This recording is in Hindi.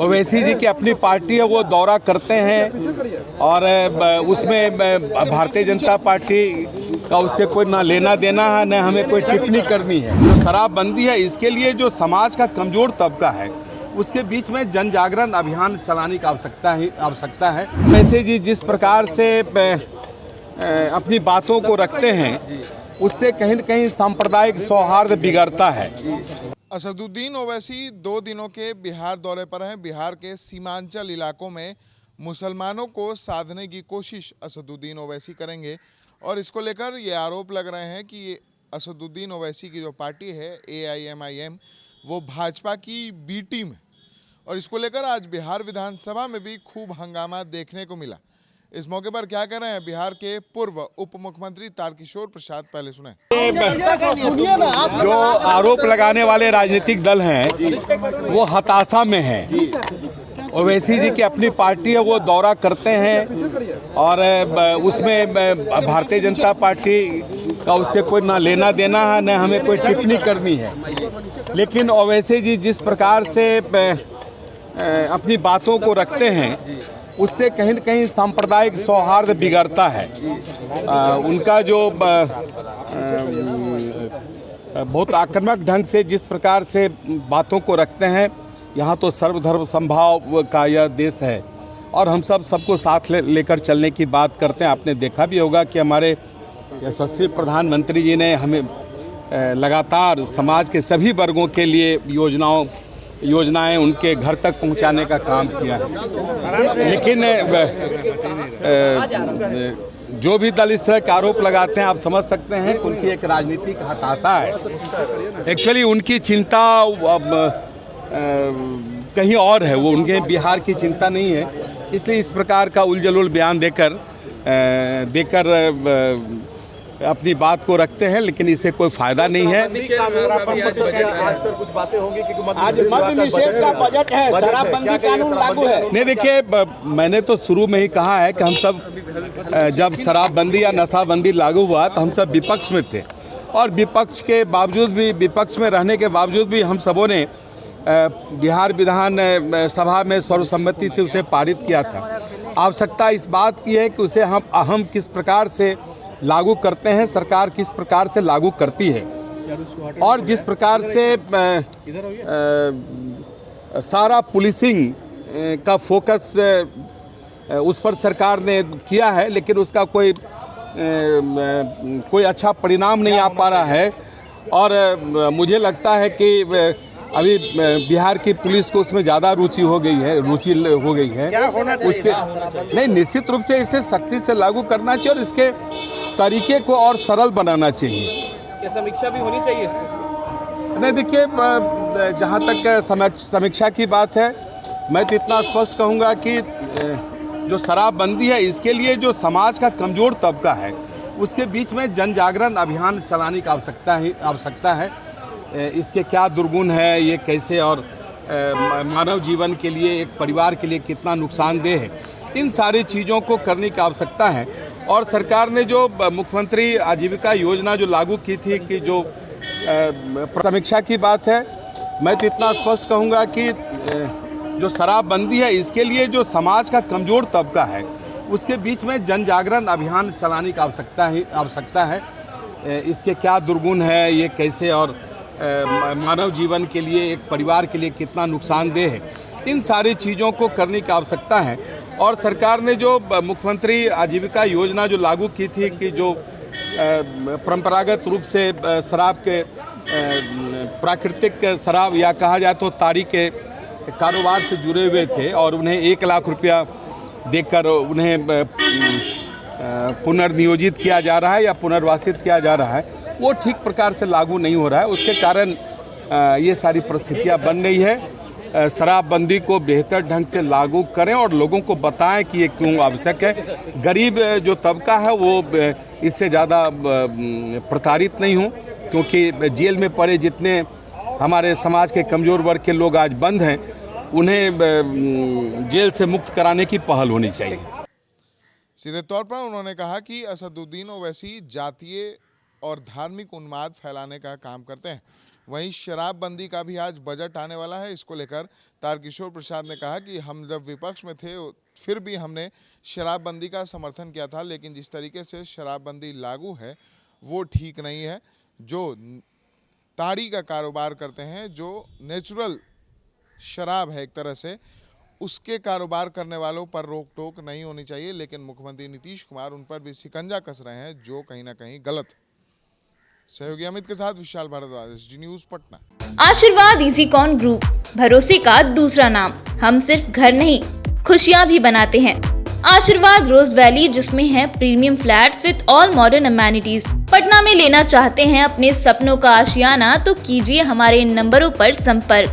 ओवैसी जी की अपनी पार्टी है, वो दौरा करते हैं और उसमें भारतीय जनता पार्टी का उससे कोई ना लेना देना है, न हमें कोई टिप्पणी करनी है। जो शराबबंदी है, इसके लिए जो समाज का कमज़ोर तबका है उसके बीच में जन जागरण अभियान चलाने की आवश्यकता है। ओवैसी जी जिस प्रकार से अपनी बातों को रखते हैं उससे कहीं न कहीं सांप्रदायिक सौहार्द बिगड़ता है। असदुद्दीन ओवैसी 2 दिनों के बिहार दौरे पर हैं। बिहार के सीमांचल इलाकों में मुसलमानों को साधने की कोशिश असदुद्दीन ओवैसी करेंगे और इसको लेकर ये आरोप लग रहे हैं कि असदुद्दीन ओवैसी की जो पार्टी है AIMIM वो भाजपा की बी टीम है और इसको लेकर आज बिहार विधानसभा में भी खूब हंगामा देखने को मिला। इस मौके पर क्या कह रहे हैं बिहार के पूर्व उप मुख्यमंत्री तारकिशोर प्रसाद, पहले सुने। जो आरोप लगाने वाले राजनीतिक दल हैं वो हताशा में हैं। ओवैसी जी की अपनी पार्टी है, वो दौरा करते हैं और उसमें भारतीय जनता पार्टी का उससे कोई ना लेना देना है, न हमें कोई टिप्पणी करनी है। लेकिन ओवैसी जी जिस प्रकार से अपनी बातों को रखते हैं उससे कहीं न कहीं सांप्रदायिक सौहार्द बिगड़ता है। उनका जो बहुत आक्रामक ढंग से जिस प्रकार से बातों को रखते हैं, यहाँ तो सर्वधर्म समभाव का यह देश है और हम सबको साथ लेकर चलने की बात करते हैं। आपने देखा भी होगा कि हमारे यशस्वी प्रधानमंत्री जी ने हमें लगातार समाज के सभी वर्गों के लिए योजनाएं उनके घर तक पहुंचाने का काम किया है। लेकिन जो भी दल इस तरह के आरोप लगाते हैं, आप समझ सकते हैं कि उनकी एक राजनीतिक हताशा है। एक्चुअली उनकी चिंता कहीं और है, वो उनके बिहार की चिंता नहीं है, इसलिए इस प्रकार का उलझुल बयान देकर अपनी बात को रखते हैं, लेकिन इससे कोई फायदा नहीं है। आज सर कुछ बातें होंगी क्योंकि आज मद्य निषेध का बजट है, शराबबंदी कानून लागू है। नहीं, देखिए, मैंने तो शुरू में ही कहा है कि हम सब जब शराबबंदी या नशाबंदी लागू हुआ तो हम सब विपक्ष में थे और विपक्ष के बावजूद भी, विपक्ष में रहने के बावजूद भी हम सबों ने बिहार विधान सभा में सर्वसम्मति से उसे पारित किया था। आवश्यकता इस बात की है कि उसे हम किस प्रकार से लागू करते हैं, सरकार किस प्रकार से लागू करती है और जिस प्रकार से सारा पुलिसिंग का फोकस उस पर सरकार ने किया है, लेकिन उसका कोई अच्छा परिणाम नहीं आ पा रहा है। और मुझे लगता है कि अभी बिहार की पुलिस को उसमें ज़्यादा रुचि हो गई है उससे नहीं, निश्चित रूप से इसे सख्ती से लागू करना चाहिए और इसके तरीके को और सरल बनाना चाहिए। क्या समीक्षा भी होनी चाहिए इस पर? नहीं, देखिए, जहाँ तक समीक्षा की बात है, मैं तो इतना स्पष्ट कहूँगा कि जो शराबबंदी है, इसके लिए जो समाज का कमज़ोर तबका है उसके बीच में जन जागरण अभियान चलाने की आवश्यकता है। इसके क्या दुर्गुण है, ये कैसे और मानव जीवन के लिए, एक परिवार के लिए कितना नुकसानदेह है, इन सारी चीज़ों को करने की आवश्यकता है। और सरकार ने जो मुख्यमंत्री आजीविका योजना जो लागू की थी, कि जो समीक्षा की बात है, मैं तो इतना स्पष्ट कहूँगा कि जो शराबबंदी है, इसके लिए जो समाज का कमज़ोर तबका है उसके बीच में जन जागरण अभियान चलाने की आवश्यकता है। इसके क्या दुर्गुण है, ये कैसे और मानव जीवन के लिए, एक परिवार के लिए कितना नुकसानदेह है, इन सारी चीज़ों को करने की आवश्यकता है। और सरकार ने जो मुख्यमंत्री आजीविका योजना जो लागू की थी, कि जो परंपरागत रूप से शराब के प्राकृतिक शराब या कहा जाए तो ताड़ी के कारोबार से जुड़े हुए थे और उन्हें 1 लाख रुपया देकर उन्हें पुनर्नियोजित किया जा रहा है या पुनर्वासित किया जा रहा है, वो ठीक प्रकार से लागू नहीं हो रहा है। उसके कारण ये सारी परिस्थितियाँ बन रही है। शराबबंदी को बेहतर ढंग से लागू करें और लोगों को बताएं कि ये क्यों आवश्यक है। गरीब जो तबका है वो इससे ज़्यादा प्रताड़ित नहीं हो, क्योंकि जेल में पड़े जितने हमारे समाज के कमज़ोर वर्ग के लोग आज बंद हैं, उन्हें जेल से मुक्त कराने की पहल होनी चाहिए। सीधे तौर पर उन्होंने कहा कि असदुद्दीन ओवैसी जातीय और धार्मिक उन्माद फैलाने का काम करते हैं। वहीं शराबबंदी का भी आज बजट आने वाला है। इसको लेकर तारकिशोर प्रसाद ने कहा कि हम जब विपक्ष में थे फिर भी हमने शराबबंदी का समर्थन किया था, लेकिन जिस तरीके से शराबबंदी लागू है वो ठीक नहीं है। जो ताड़ी का कारोबार करते हैं, जो नेचुरल शराब है एक तरह से, उसके कारोबार करने वालों पर रोक टोक नहीं होनी चाहिए, लेकिन मुख्यमंत्री नीतीश कुमार उन पर भी शिकंजा कस रहे हैं, जो कहीं ना कहीं गलत है। सहयोगी अमित के साथ विशाल भारद्वाज, एसडी न्यूज पटना। आशीर्वाद इजीकॉन ग्रुप, भरोसे का दूसरा नाम। हम सिर्फ घर नहीं, खुशियां भी बनाते हैं। आशीर्वाद रोज वैली, जिसमें है premium flats with all modern amenities. Patna में लेना चाहते हैं अपने सपनों का आशियाना, तो कीजिए हमारे इन नंबरों पर संपर्क।